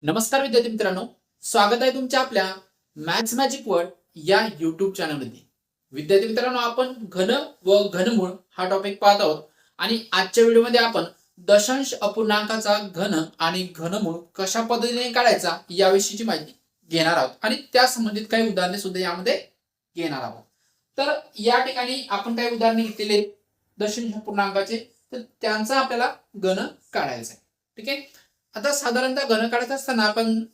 नमस्कार विद्यार्थी मित्रांनो, स्वागत आहे तुमच्या आपल्या मॅथ्स मॅजिक वर्ल्ड या युट्यूब चॅनलमध्ये. विद्यार्थी मित्रांनो, आपण घन व घनमूळ हा टॉपिक पाहत आहोत आणि आजच्या व्हिडिओमध्ये आपण दशांश अपूर्णांकाचा घन आणि घनमूळ कशा पद्धतीने काढायचा याविषयीची माहिती घेणार आहोत आणि त्या संबंधित काही उदाहरणे सुद्धा यामध्ये घेणार आहोत. तर या ठिकाणी आपण काही उदाहरणे घेतलेले दशांश अपूर्णांकाचे, तर त्यांचा आपल्याला घन काढायचा आहे. ठीक आहे. आता साधारणतः घन काढत असताना आपण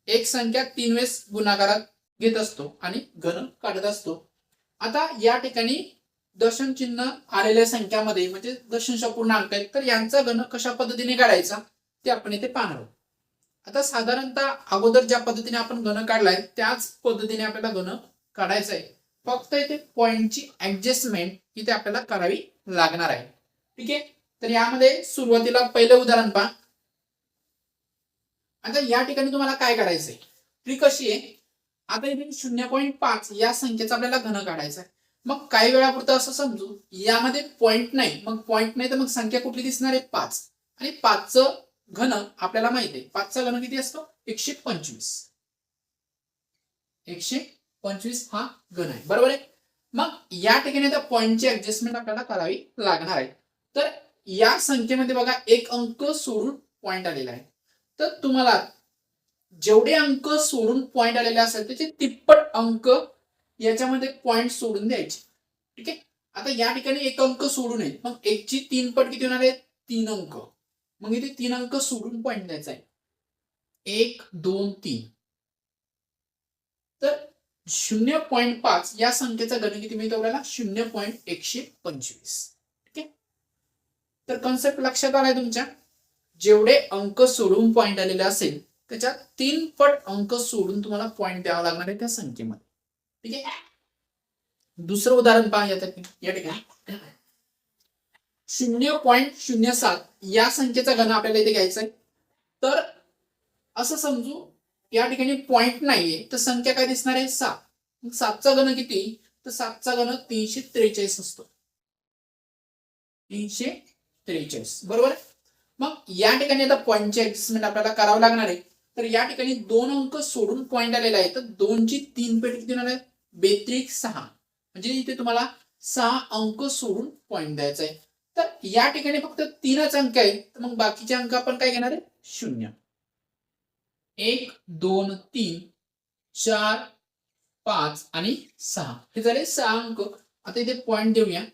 एक संख्या 3 वेळेस गुणाकारात घेत असतो आणि घन काढत असतो. आता या ठिकाणी दशांश चिन्ह आलेल्या संख्यामध्ये म्हणजे दशांश अपूर्णांक आहेत, तर यांचा घन कशा पद्धतीने काढायचा ते आपण इथे पाहणार आहोत. आता साधारणतः अगोदर ज्या पद्धतीने आपण घन काढलाय त्याच पद्धतीने आपल्याला घन काढायचा आहे. फक्त इथे पॉइंटची ऍडजस्टमेंट इथे आपल्याला करावी लागणार आहे. ठीक आहे. तर यामध्ये सुरुवातीला पहिलं उदाहरण पहा. आता या ठिकाणी तुम्हाला काय करायचंय, ट्रिक कशी आहे, आता इथे 0.5 या संख्येचा आपल्याला घन काढायचा आहे. मग काही वेळापुरतं असं समजू यामध्ये पॉइंट नाही, मग पॉइंट नाही तर मग संख्या कुठली दिसणार आहे 5, आणि 5चं घन आपल्याला माहिती आहे. 5चा घन किती असतो 125. 125 हा घन आहे, बरोबर आहे. मग या ठिकाणी आता पॉइंटची ऍडजस्टमेंट आपल्याला करावी लागणार आहे. तर या संख्येमध्ये बघा एक अंक सोडून पॉइंट आलेला आहे, तर तुम्हाला जेवढे अंक सोडून पॉइंट आलेले असेल त्याचे तिप्पट अंक याच्यामध्ये पॉइंट सोडून द्यायचे. ठीक आहे. आता या ठिकाणी एक अंक सोडून आहे, मग एकची 3 पट किती होणार आहे 3 अंक. मग इथे 3 अंक सोडून पॉइंट द्यायचा आहे 1 2 3. तर 0.5 या संख्येचा घन किती मिळतो आपल्याला 0.125. ठीक आहे. तर कॉन्सेप्ट लक्षात आलाय तुमच्या. जेवढे अंक सोडून पॉइंट आलेले असेल त्याच्यात 3 पट अंक सोडून तुम्हाला पॉइंट द्यावा लागणार आहे त्या संख्येमध्ये. ठीक आहे. दुसरं उदाहरण पहा या ठिकाणी 0.07 या संख्येचा घन आपल्याला इथे घ्यायचा आहे. तर असं समजू या ठिकाणी पॉइंट नाहीये तर संख्या काय दिसणार आहे 7. 7चा घन किती, तर 7चा घन 343 असतो. 343 बरोबर. मग या ठिकाणी आता पॉइंटची ऍडजस्टमेंट आपल्याला करावं लागणार आहे. तर या ठिकाणी 2 अंक सोडून पॉइंट आलेला आहे, तर 2 ची 3 पेट किती होणार आहे 6. म्हणजे इथे तुम्हाला 6 अंक सोडून पॉइंट द्यायचा आहे. तर या ठिकाणी फक्त 3च अंक आहे, तर मग बाकीचे अंक आपण काय घेणार आहे 0. 1 2 3 4 5 आणि 6 हे झाले 6 अंक. आता इथे पॉइंट देऊया,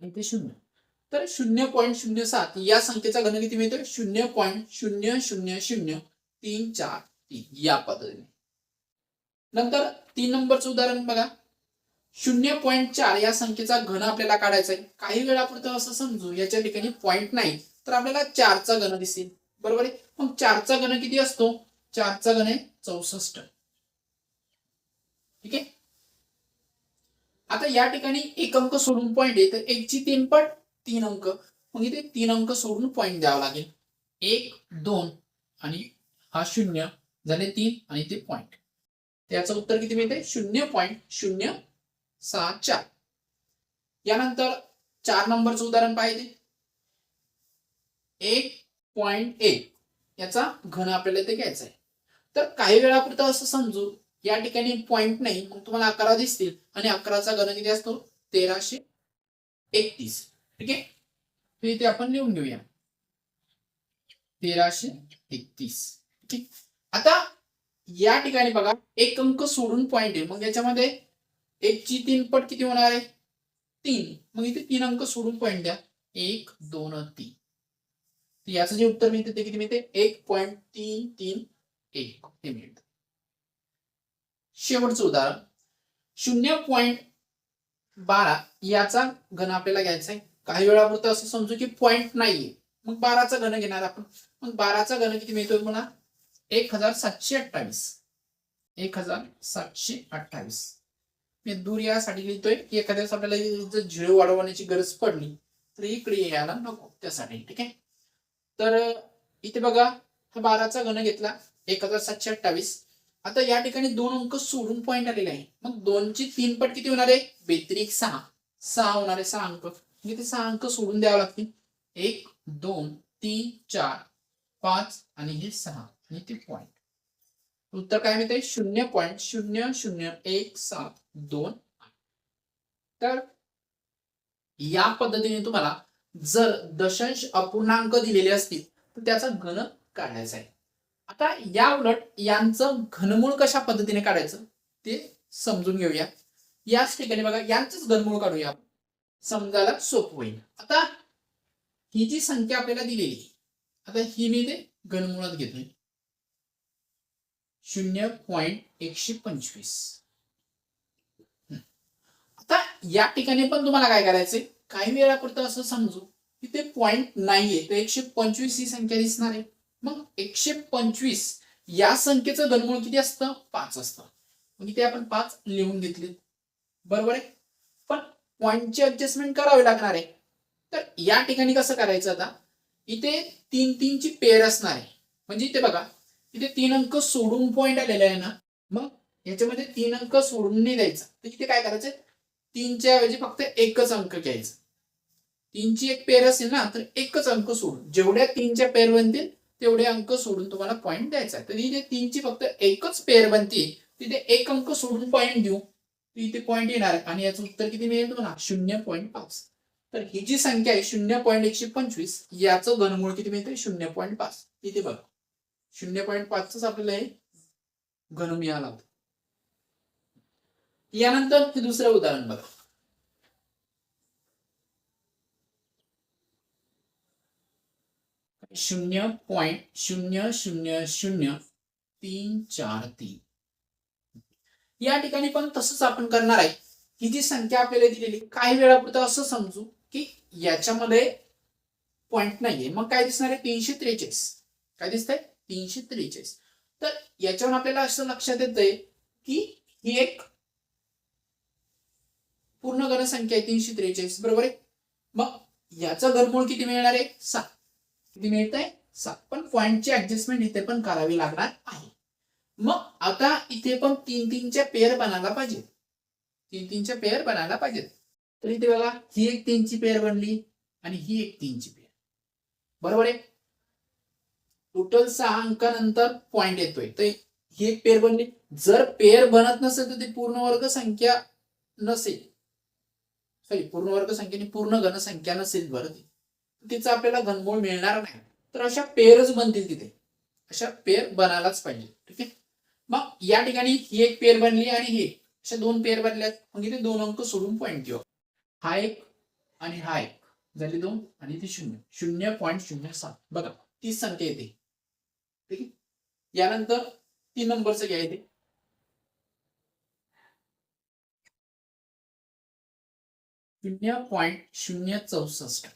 इथे 0. तर 0.07 या संख्येचा घन किती मिळतोय 0.000343 या पद्धतीने. नंतर 3 नंबरचं उदाहरण बघा. 0.4 या संख्येचा घन आपल्याला काढायचा आहे. काही वेळापुरतं असं समजू याच्या ठिकाणी पॉइंट नाही तर आपल्याला 4चा घन दिसेल, बरोबर आहे. मग 4चा घन किती असतो, 4चा घन आहे 64. ठीक आहे. आता या ठिकाणी एक अंक सोडून पॉइंट आहे, तर 1 ची 3 पट 3 अंक. मग इथे 3 अंक सोडून पॉइंट द्यावा लागेल. 1 2 आणि हा 0 झाले 3 आणि ते पॉइंट. त्याचं उत्तर किती मिळते 0.064. यानंतर 4 नंबरचं उदाहरण पाहिजे. 1.1 याचा घन आपल्याला इथे घ्यायचा आहे. तर काही वेळापुरतं असं समजू या ठिकाणी पॉइंट नाही, मग तुम्हाला 11 दिसतील आणि 11चा घन किती असतो 1331. ठीक आहे. तर इथे आपण लिहून घेऊया 1331. ठीक. आता या ठिकाणी बघा एक अंक सोडून पॉइंट आहे, मग याच्यामध्ये 1 ची 3 पट किती होणार आहे 3. मग इथे 3 अंक सोडून पॉइंट द्या 1 2 3. याचं जे उत्तर मिळते ते किती मिळते 1.331 हे मिळतं. शेवटचं उदाहरण 0.12 याचा घन आपल्याला घ्यायचा आहे. काही वेळापुरतं असं समजू की पॉइंट नाहीये, मग 12चा घन घेणार आपण. मग 12चा घन किती मिळतोय मला 1728. 1728. मी दूर यासाठी लिहितोय की एखाद्या वेळेस आपल्याला जर झिरो वाढवण्याची गरज पडली तर इकडे यायला नको त्यासाठी. ठीक आहे. तर इथे बघा हा 12चा घन घेतला 1728. आता या ठिकाणी 2 अंक सोडून पॉइंट आलेले आहे, मग 2 ची 3 पट किती होणार आहे 6. 6 होणार आहे 6 अंक. म्हणजे ते 6 अंक सोडून द्यावे लागतील. 1 2 3 4 5 आणि हे 6 आणि ते पॉईंट. उत्तर काय मिळते 0.00172. तर या पद्धतीने तुम्हाला जर दशांश अपूर्णांक दिलेले असतील तर त्याचा घन काढायचा आहे. आता या उलट यांचं घनमूळ कशा पद्धतीने काढायचं ते समजून घेऊया. याच ठिकाणी बघा यांचंच घनमूळ काढूया आपण, समजायला सोपं होईल. आता ही जी संख्या आपल्याला दिलेली आहे, आता ही मी ते घनमुळात घेतोय 0.125. आता या ठिकाणी पण तुम्हाला काय करायचंय, काही वेळापुरतं असं समजू की ते पॉइंट नाहीये, तर 125 ही संख्या दिसणार आहे. मग 125 या संख्येचं घनमूळ किती असतं 5 असतं. मग इथे आपण 5 लिहून घेतले, बरोबर आहे. पण पॉइंटची ऍडजस्टमेंट करावी लागणार आहे. तर या ठिकाणी कसं करायचं, आता इथे 3 ची पेअर असणार आहे. म्हणजे इथे बघा इथे 3 अंक सोडून पॉइंट आलेला आहे ना, मग याच्यामध्ये 3 अंक सोडून नाही द्यायचा. तर इथे काय करायचं, 3च्या ऐवजी फक्त एकच अंक घ्यायचा. 3ची एक पेअर असेल ना तर एकच अंक सोडून, जेवढ्या 3च्या पेअर बनतील तेवढे अंक सोडून तुम्हाला पॉईंट द्यायचा. तर इथे 3ची फक्त एकच पेअर बनते, तिथे एक अंक सोडून पॉईंट देऊ, इथे पॉईंट येणार आहे. आणि याचं उत्तर किती मिळेल तुम्हाला 0.5. तर ही जी संख्या आहे 0.125 याचं घनमूळ किती मिळते 0.5. इथे बघा 0.5च आपल्याला हे घन मिळालं होतं. यानंतर हे दुसरं उदाहरण बघा. 0.000343. या ठिकाणी पण तसंच आपण करणार आहे. ही जी संख्या आपल्याला दिलेली, काही वेळापुरतं असं समजू की याच्यामध्ये पॉइंट नाहीये. मग काय दिसणार आहे 343. काय दिसतंय 343. तर याच्यावरून आपल्याला असं लक्षात येतंय की ही एक पूर्ण घनसंख्या आहे 343, बरोबर आहे. मग याचं घनमूळ किती मिळणार आहे 7. किती मिळत आहे 7. पण पॉइंटची ऍडजस्टमेंट इथे पण करावी लागणार आहे. मग आता इथे पण 3-3च्या पेअर बनायला पाहिजे, 3-3च्या पेअर बनायला पाहिजेत. तर इथे बघा ही एक 3ची पेअर बनली आणि ही एक 3ची पेअर, बरोबर आहे. टोटल 6 अंकानंतर पॉइंट येतोय, तर ही एक पेअर बनली. जर पेअर बनत नसेल तर ती पूर्ण वर्ग संख्या नसेल, सॉरी पूर्ण वर्ग संख्येने पूर्ण घनसंख्या नसेल, बरं तिचं आपल्याला घनमूळ मिळणार नाही. तर अशा पेअरच बनतील तिथे, अशा पेअर बनायलाच पाहिजे. ठीक आहे. मग या ठिकाणी ही एक पेअर बनली आणि ही अशा 2 पेअर बनल्यात. मग इथे 2 अंक सोडून पॉईंट घेऊ. हा एक आणि हा एक झाली 2 आणि इथे 0. 0.07 बघा तीच संख्या येते. ठीक आहे. यानंतर 3 नंबरचं घ्या इथे 0.064.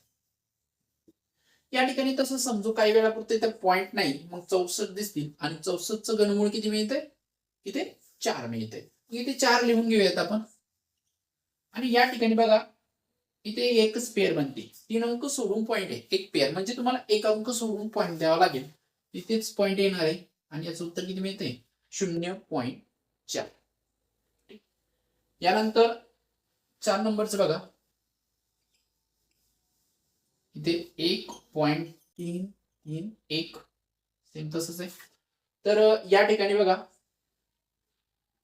या ठिकाणी तसं समजू काही वेळापुरते इथे पॉइंट नाही, मग 64 दिसतील आणि 64चं घनमूळ किती मिळतंय इथे 4 मिळतंय. इथे 4 लिहून घेऊयात आपण. आणि या ठिकाणी बघा इथे एकच पेअर बनते, 3 अंक सोडून पॉइंट आहे, एक पेअर म्हणजे तुम्हाला एक अंक सोडून पॉइंट द्यावा लागेल. इथेच पॉइंट येणार आहे आणि याचं उत्तर किती मिळतंय 0.4. यानंतर 4 नंबरचं बघा इथे 1.331 सेम तसंच आहे. तर या ठिकाणी बघा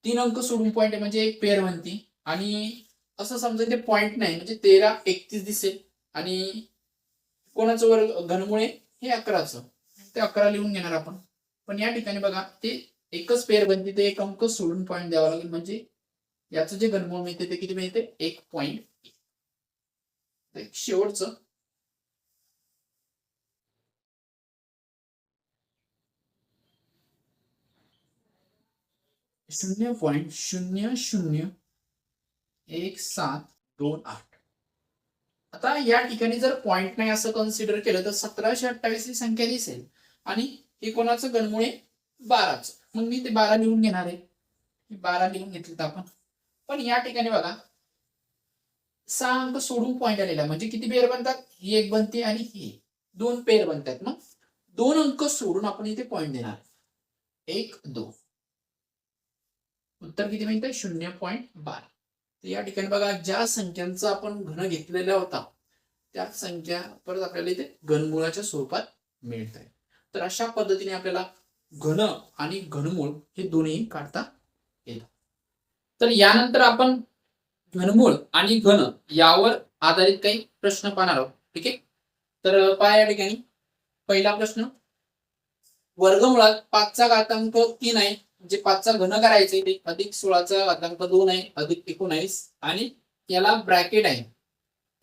3 अंक सोडून पॉइंट आहे म्हणजे एक पेअर बनती. आणि असं समजा इथे पॉइंट नाही म्हणजे 1331 दिसेल आणि कोणाचं वर्ग घनमूळ आहे हे 11चं, ते 11 लिहून घेणार आपण. पण या ठिकाणी बघा ते एकच पेअर बनते, ते एक अंक सोडून पॉइंट द्यावा लागेल म्हणजे याचं जे घनमूळ मिळते ते किती मिळते 1.1. शेवटचं 0.001728. आता या ठिकाणी जर पॉइंट नाही असं कन्सिडर केलं तर 1728 ही संख्या दिसेल आणि हे कोणाचं घनमूळ आहे 12चं. मग मी ते 12 लिहून घेणार आहे, 12 लिहून घेतलं तर आपण. पण या ठिकाणी बघा 6 अंक सोडून पॉइंट आलेला म्हणजे किती पेअर बनतात, ही एक बनते आणि ही 2 पेअर बनतात. मग 2 अंक सोडून आपण इथे पॉइंट देणार 1 2. उत्तर किती मिळतंय 0.12. तर या ठिकाणी बघा ज्या संख्यांचा आपण घन घेतलेला होता त्या संख्या परत आपल्याला इथे घनमुळाच्या स्वरूपात मिळत आहे. तर अशा पद्धतीने आपल्याला घन आणि घनमूळ हे दोन्ही काढता येतात. तर यानंतर आपण घनमूळ आणि घन यावर आधारित काही प्रश्न पाहणार आहोत. ठीक आहे. तर पहा या ठिकाणी पहिला प्रश्न, वर्गमुळात 5चा घातांक 3 आहे, म्हणजे 5चा घन करायचा आहे, अधिक 16चा घातांक 2 आहे, अधिक 19 आणि याला ब्रॅकेट आहे.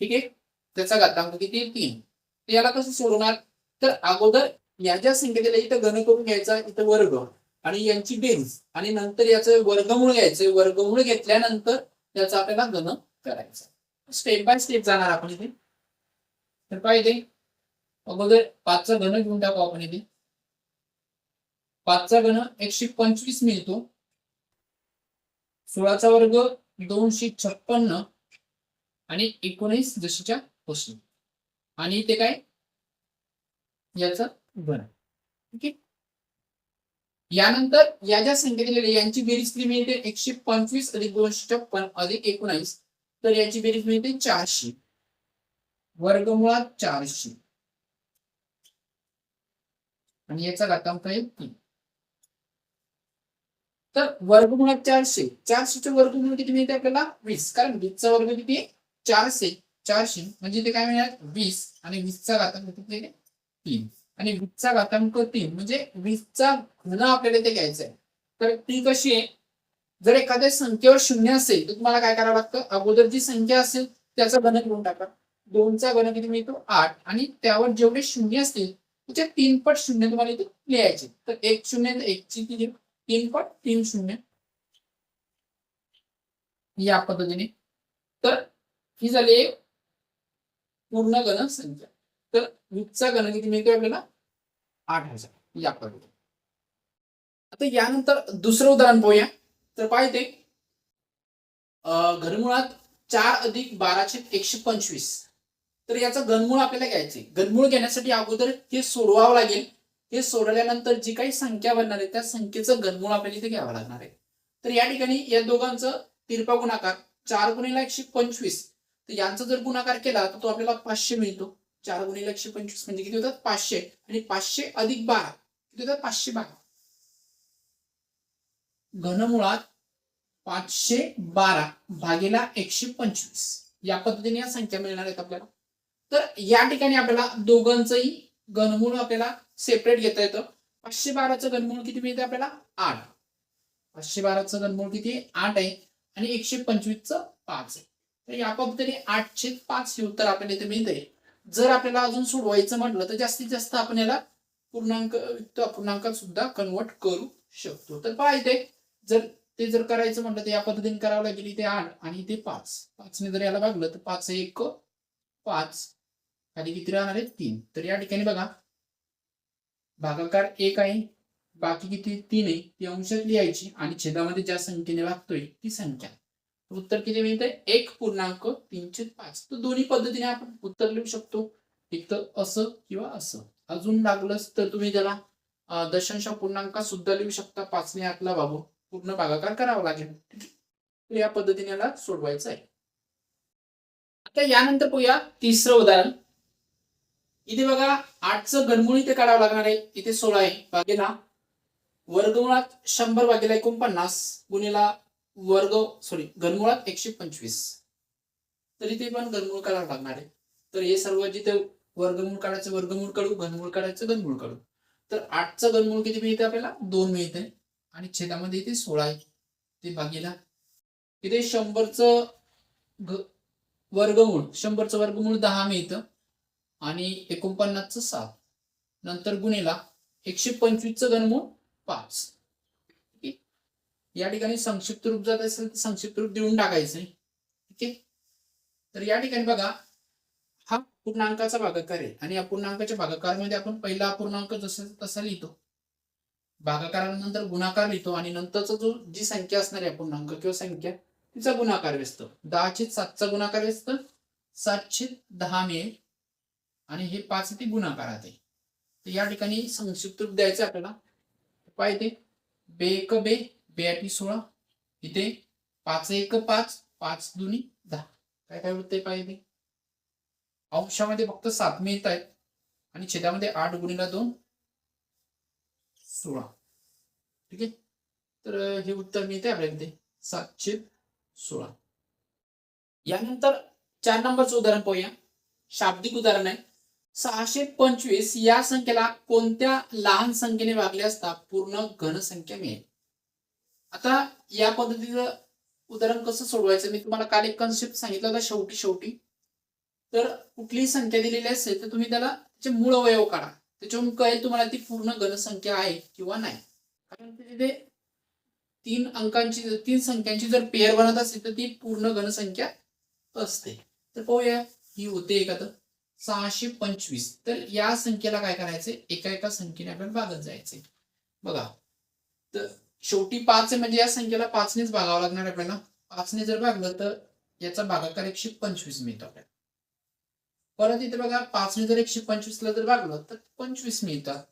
ठीक आहे. त्याचा घातांक किती 3. याला कसं सोडवणार, तर अगोदर या ज्या संख्या दिल्या इथं घन करून घ्यायचा, इथं वर्ग आणि यांची बेरीज आणि नंतर याचं वर्गमूळ घ्यायचं. वर्गमूळ घेतल्यानंतर याचा आपल्याला घन करायचा. स्टेप बाय स्टेप जाणार आपण इथे. तर काय इथे अगोदर 5चा घन घेऊन टाकू आपण इथे. 5चा घन 125 मिळतो, 16चा वर्ग 256 आणि 19 जशीच्या तशी आणि इथे काय याचा घन. ठीक आहे. यानंतर या ज्या संख्या दिलेल्या यांची बेरीज किती मिळते, 125 अधिक 256 अधिक 19, तर याची बेरीज मिळते 400, वर्गमुळात 400 आणि याचा घातांक आहे 3. तर वर्गमुळात 400, 400चे वर्गमूळ किती मिळते आपल्याला 20, कारण 20चा वर्ग किती 400, 400 म्हणजे ते काय मिळणार 20 आणि 20चा घातांक किती 3 आणि 20चा घातांक 3 म्हणजे 20चा घन आपल्याला ते घ्यायचा आहे. तर ती कशी आहे, जर एखाद्या संख्येवर शून्य असेल तर तुम्हाला काय करावं लागतं, अगोदर जी संख्या असेल त्याचा घन घेऊन टाका. 2चा घन किती मिळतो 8 आणि त्यावर जेवढे शून्य असतील त्याच्या 3 पट शून्य तुम्हाला इथे लिहायचे. तर 1 शून्य 1 ची किती 3 पट 3 शून्य या पद्धतीने. तर ही झाली पूर्ण घन संख्या. तर 20चा घन किती मिळतो आपल्याला 8000 या पद्धतीने. आता यानंतर दुसरं उदाहरण पाहूया. तर पाहिजे घनमुळात 4 अधिक 12/125, तर याचं घनमूळ आपल्याला घ्यायचे. घनमूळ घेण्यासाठी अगोदर हे सोडवावं लागेल. हे सोडवल्यानंतर जी काही संख्या बनणार आहे त्या संख्येचं घनमूळ आपल्याला इथे घ्यावं लागणार आहे. तर या ठिकाणी या दोघांचं तिरपा गुणाकार 4 गुणिले 125, तर यांचा जर गुणाकार केला तर तो आपल्याला 500 मिळतो. 4 गुणिले 125 म्हणजे किती होतात 500 आणि 500 अधिक 12 किती होतात 512. घनमुळात 512 भागीला 125 या पद्धतीने या संख्या मिळणार आहेत आपल्याला. तर या ठिकाणी आपल्याला दोघांचंही घनमूळ आपल्याला सेपरेट घेता येतं. 512चं घनमूळ किती मिळते आपल्याला 8. 512चं घनमूळ किती 8 आहे आणि 125चं 5 आहे. तर या पद्धतीने 8/5 हे उत्तर आपल्याला इथे मिळते. जर आपल्याला अजून सोडवायचं म्हटलं तर जास्तीत जास्त आपण याला पूर्णांक अपूर्णांकात सुद्धा कन्वर्ट करू शकतो. तर पहा इथे जर करायचं म्हटलं तर या पद्धतीने करावं लागेल. इथे 8 आणि इथे 5 ने जर याला भागलं तर 5 1 5 खाली किती राहणार आहे 3. तर या ठिकाणी बघा भागाकार 1 आहे, बाकी किती 3 आहे, ती अंशात लिहायची आणि छेदामध्ये ज्या संख्येने भागतोय ती संख्या. उत्तर किती मिळतंय 1.3/5. तर दोन्ही पद्धतीने आपण उत्तर लिहू शकतो, एक तर असं किंवा असं. अजून लागलंच तर तुम्ही त्याला दशांश पूर्णांकात सुद्धा लिहू शकता. 5 ने आतला भागून पूर्ण भागाकार करावा लागेल. या पद्धतीने याला सोडवायचं आहे. आता यानंतर पाहूया तिसरं उदाहरण. इथे बघा 8चं घनमूळ इथे काढावं लागणार आहे. इथे 16 आहे भागीला वर्गमुळात 100 भागीला 49 गुणिला घनमुळात 125. तर इथे पण घनमूळ काढावं लागणार आहे. तर हे सर्व जिथे वर्गमूळ काढायचं वर्गमूळ काढू, घनमूळ काढायचं घनमूळ काढू. तर 8चं घनमूळ किती मिळते आपल्याला 2 मिळते आणि छेदामध्ये इथे 16 आहे ते भागीला इथे 100चं वर्गमूळ 10 मिळतं आणि 49चं 7 नंतर गुणिला 125चं घनमूळ 5. या ठिकाणी संक्षिप्त रूप जात असेल तर संक्षिप्त रूप देऊन टाकायचंय. ठीक आहे. तर या ठिकाणी बघा हा पूर्णांकाचा भागाकार आहे आणि अपूर्णांकाच्या भागाकारामध्ये आपण पहिला अपूर्णांक जसा तसा लिहितो, भागाकारानंतर गुणाकार लिहितो आणि नंतरचा जी संख्या असणार आहे अपूर्णांक किंवा संख्या तिचा गुणाकार व्यस्त. 10/7चा गुणाकार व्यस्त 7/10 मिळेल आणि हे 5 ते गुणाकारात आहे. तर या ठिकाणी संक्षिप्त रूप द्यायचं आपल्याला. पाहिजे बे 8 16 इथे 5 1 5 5 2 10 काय काय होतंय पाहिजे. अंशामध्ये फक्त 7 मिळत आहेत आणि छेदामध्ये 8 गुणिला 2 16. ठीक आहे. तर हे उत्तर मिळते आपल्याला इथे 716. यानंतर 4 नंबरचं उदाहरण पाहूया. शाब्दिक उदाहरण आहे. 625 या संख्येला कोणत्या लहान संख्येने भागले असता पूर्ण घनसंख्या मिळेल. आता या पद्धतीचं उदाहरण कसं सोडवायचं मी तुम्हाला काल एक कन्सेप्ट सांगितलं होता शेवटी. तर कुठलीही संख्या दिलेली असेल तर तुम्ही त्याला त्याचे मूळ अवयव काढा, त्याच्यावरून कळेल तुम्हाला ती पूर्ण घनसंख्या आहे किंवा नाही. कारण तिथे 3 संख्यांची जर पेअर बनत असेल तर ती पूर्ण घनसंख्या असते. तर पाहूया ही होते एखादं 625. तर या संख्येला काय करायचंय, एका संख्येने आपण भागत जायचे. बघा, तर शेवटी 5 आहे म्हणजे या संख्येला 5नेच भागावं लागणार आपल्याला. 5ने जर भागलं तर याचा भागाकार 125 मिळतो आपल्याला. परत इथे बघा 5ने जर 125ला जर भागलं तर 25 मिळतात.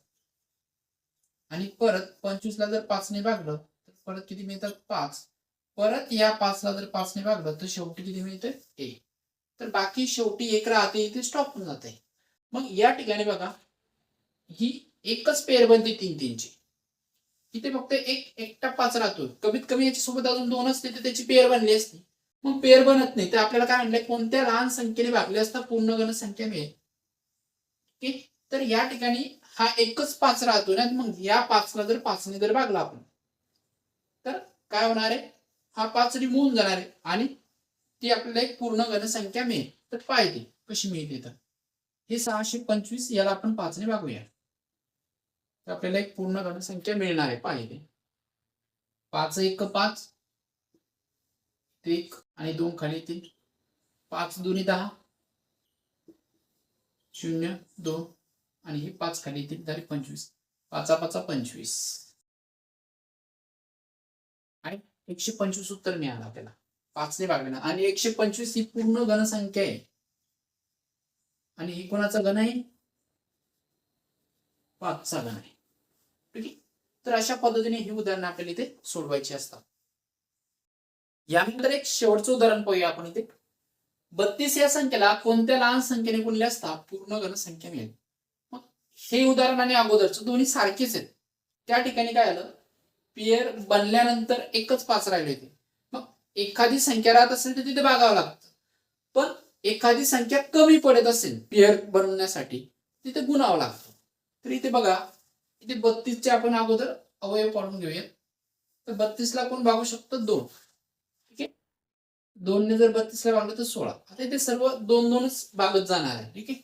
आणि परत 25ला जर 5ने भागलं तर परत किती मिळतात, 5. परत या 5ला जर 5ने भागलं तर शेवटी किती मिळतं, 1. तर बाकी शेवटी 1 राहते, इथे स्टॉप होऊन जाते. मग या ठिकाणी बघा ही एकच पेअर बनते 3-3ची. इथे फक्त एकटा 5 राहतो. कमीत कमी याच्यासोबत अजून 2 असते तर त्याची पेअर बनली असती. मग पेअर बनत नाही तर आपल्याला काय म्हणलंय, कोणत्या लहान संख्येने भागले असता पूर्ण घनसंख्या मिळेल. ओके. तर या ठिकाणी हा एकच 5 राहतो ना, मग या 5ला जर 5ने जर भागला आपण तर काय होणार आहे, हा 5 रिमूव्ह जाणार आहे आणि ती आपल्याला एक पूर्ण घनसंख्या मिळेल. तर पाहिजे कशी मिळते, तर हे 625 याला आपण 5ने भागूया तर आपल्याला एक पूर्ण घनसंख्या मिळणार आहे. पाहिजे 5 1 5, 1 आणि 2 खाली 3, 5 2 10, 0 2 आणि हे 5 खाली 3 झाले 25. 5 5 25 आणि 125 उत्तर मिळालं आपल्याला 5ने भागलं. आणि 125 ही पूर्ण घनसंख्या आहे आणि ही कोणाचा घन आहे, 5चा घन आहे. ठीक आहे. तर अशा पद्धतीने ही उदाहरणं आपल्याला इथे सोडवायची असतात. यानंतर एक शेवटचं उदाहरण पाहूया आपण इथे. 32 या संख्येला कोणत्या लहान संख्येने गुणले असता पूर्ण घनसंख्या मिळेल. मग हे उदाहरण आणि अगोदरचं दोन्ही सारखेच आहेत. त्या ठिकाणी काय आलं, पेअर बनल्यानंतर एकच 5 राहिले होते. मग एखादी संख्या राहत असेल तर तिथे भागावं लागतं, पण एखादी संख्या कमी पडत असेल पेअर बनवण्यासाठी तिथे गुणावं लागतं. तर इथे बघा, इथे 32चे आपण अगोदर अवयव काढून घेऊया. तर 32ला कोण भागू शकतो, 2. ठीक आहे. 2ने जर 32ला भागलं तर 16. आता इथे सर्व 2-2च भागत जाणार आहे. ठीक आहे.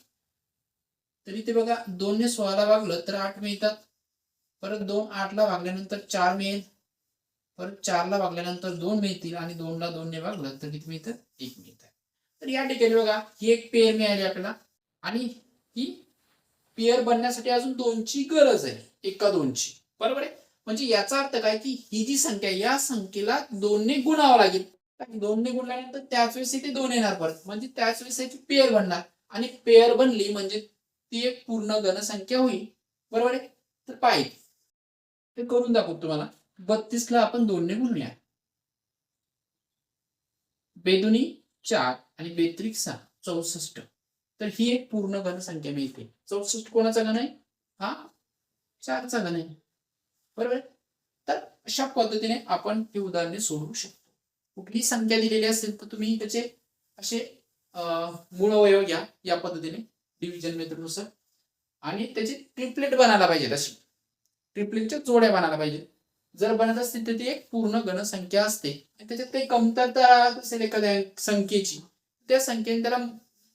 तर इथे बघा 2ने 16ला भागलं तर 8 मिळतात. परत 2 8ला भागल्यानंतर 4 मिळेल. परत 4ला भागल्यानंतर 2 मिळतील आणि 2ला 2ने भागलं तर किती मिळतं, 1 मिळतं. तर या ठिकाणी बघा ही एक पेअर मिळाली आपल्याला आणि ही पेअर बनण्यासाठी अजून 2ची गरज आहे, एका 2ची. बरोबर आहे. म्हणजे याचा अर्थ काय, की ही जी संख्या या संख्येला 2ने गुणावं लागेल. 2ने गुणल्यानंतर त्याच वेळेस इथे 2 येणार परत, म्हणजे त्याच वेळेस याची पेअर बनणार आणि पेअर बनली म्हणजे ती एक पूर्ण घनसंख्या होईल. बरोबर आहे. तर पाहिजे ते करून दाखवतो तुम्हाला. 32ला आपण 2ने गुणूया. बेदुनी 4 आणि बेत्रिक 6, 64. तर ही एक पूर्ण घनसंख्या मिळते. 64 कोणाचा घन आहे, हा 4चा घन आहे. बरोबर. तर अशा पद्धतीने आपण ही उदाहरणे सोडवू शकतो. कुठली संख्या दिलेली असेल तर तुम्ही त्याचे असे मूळ अवयव घ्या या पद्धतीने डिव्हिजन मेथडनुसार आणि त्याची ट्रिपलेट बनायला पाहिजे. अशी ट्रिपलेटच्या जोड्या बनायला पाहिजे. जर बनत असतील तर ती एक पूर्ण घनसंख्या असते आणि त्याच्यात काही कमतरता असेल एखाद्या संख्येची, त्या संख्येने त्याला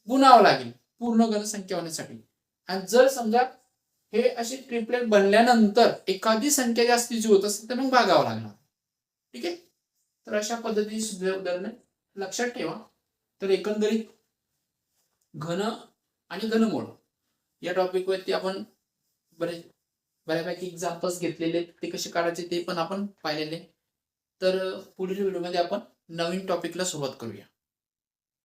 गुणावं लागेल पूर्ण घनसंख्या होण्यासाठी. आणि जर समजा हे अशी ट्रिपलेट बनल्यानंतर एखादी संख्या जास्तीची होत असेल तर मग भागावं लागणार. ठीक आहे. तर अशा पद्धतीने सुद्धा उदाहरणं लक्षात ठेवा. तर एकंदरीत घन आणि घनमूळ या टॉपिक वरती आपण बऱ्यापैकी एक्झाम्पल्स घेतलेले, ते कसे काढायचे ते पण आपण पाहिलेले. तर पुढील व्हिडिओमध्ये आपण नवीन टॉपिकला सुरुवात करूया.